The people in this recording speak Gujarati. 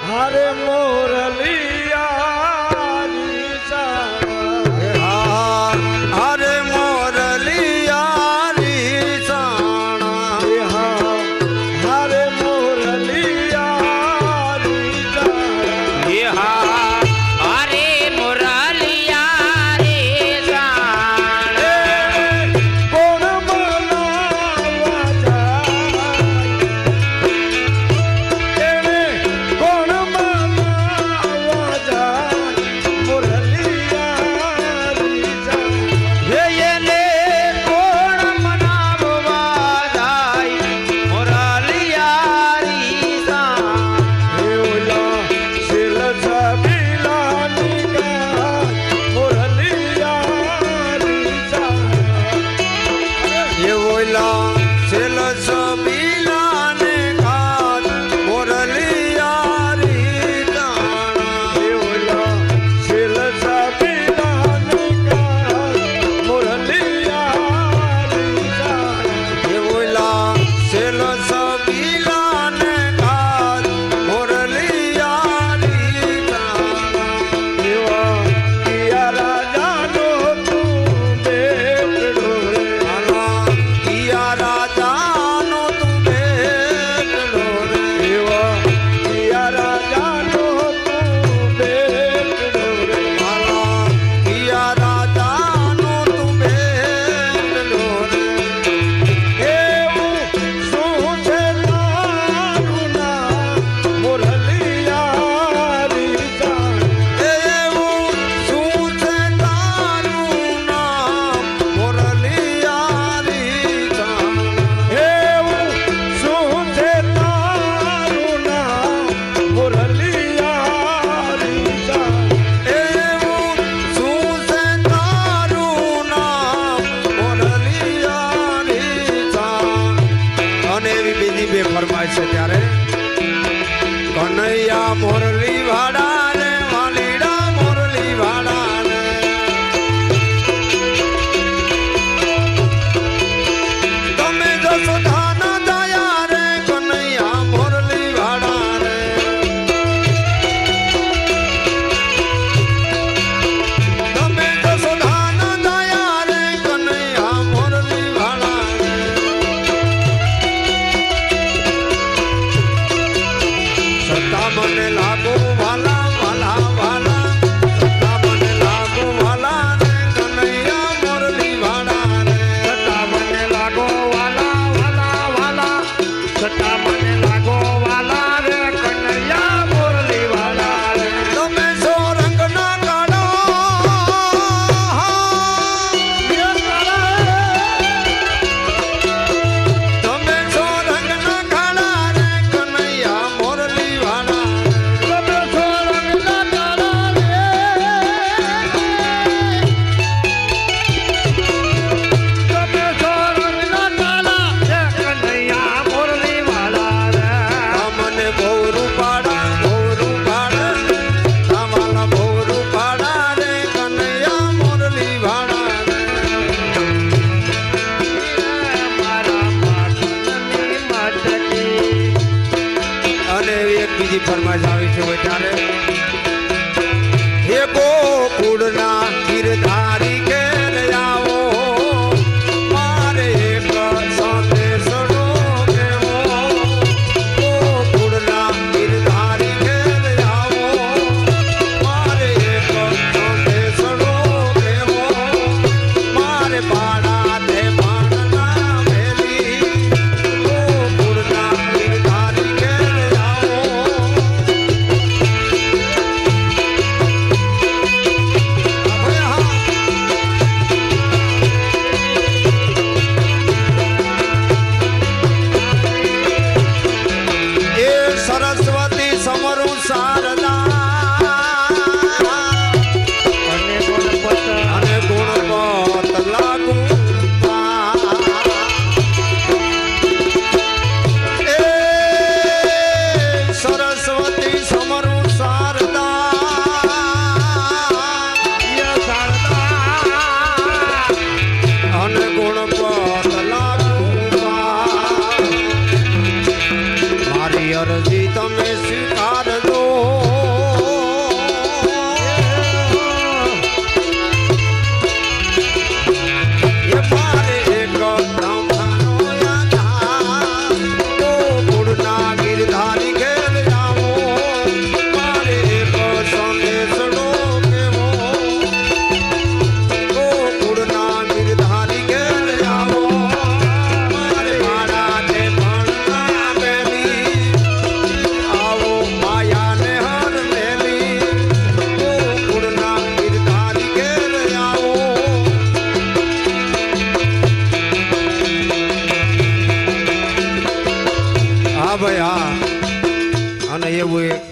हरे मोरलिया हरे मोरलिया हरे मोरलिया हरे मुरलिया रे जाने कौन मनावा जाए कौन मनावा जाए मुरलिया ये ने कोण मनाववा जाय मोरलिया री ओला सिल छबिला निकाल मुरलिया ये ओला सेल सबीला ने खाद मोरलिया री ओला सिल छबिला निकाल मुरलिया ये ओला सेल सबीला ने खाद मोरलिया री देवा किया राजा नो तू बेटड़ो रे किया राजा नो तुम बेटड़ो रे देवा किया राजा नो तू बेटड़ो रे किया राजा नो तुम बेटड़ो रे એવું શું છે તારું નામ મુરલિયા રી જાણ એવું શું છે તારું નામ મોરલિયા રી જાણ એવું શું છે તારું નામ મુરલિયા રી જાણ એવું શું છે તારું નામ મોરલિયા રી જાણ અને એવી બીજી બે ફરમાય છે ત્યારે કનૈયા મોરલી વાડા રે વાલીડા મોરલી વાડા રે તમે જસોદાના દયા રે કનૈયા મોરલી વાડા રે તમે જસોદાના દયા રે કનૈયા મોરલી વાડા રે સત્તા મને લાગો વાલા વાલા વાલા સત્તા મને લાગો વાલા રે કનૈયા મોરલી વાડા રે છતાં મને લાગો વાલા વાલા વાલા છતાં મને લાગો વાલા રે કનૈયા મુરલી વાલા રે તમે સો રંગના કાળો તમે સો રંગના કાળા રે કનૈયા મોરલી વાડા તમે સોરંગના કાળા રે તમે સોરંગના કાળા રે કનૈયા મુરલી વાલા રે મને ભોરું પાડા તમારા ભોરું પાડા રે કનૈયા મોરલી વાડા મારા માથની માથની અને એક બીજી ફરમાઈશ આવી છે હોય ત્યારે હે ગોકુળના ગીરધારી ઘેર આવો મારે એક સંદેશડો કહેવો ગોકુળના ગીરધારી ઘેર આવો મારે એક સંદેશડો કહેવો મારે પાડા તે પાડના મેલી ગોકુળના ગીરધારી ઘેર આવો અરજી તમે સ્વીકારજો એ મારે એક બ્રહ્માનો આધાર ગોકુળના ગિરધારી ઘેર જાવો મારે એક સંદેશડો કેવો ગોકુળના ગિરધારી ઘેર જાવો મારે મારા તે ભણના બેની આવો માયાને હર મેલી ગોકુળના ગિરધારી ઘેર જાવો હા ભાઈ હા અને એવું એક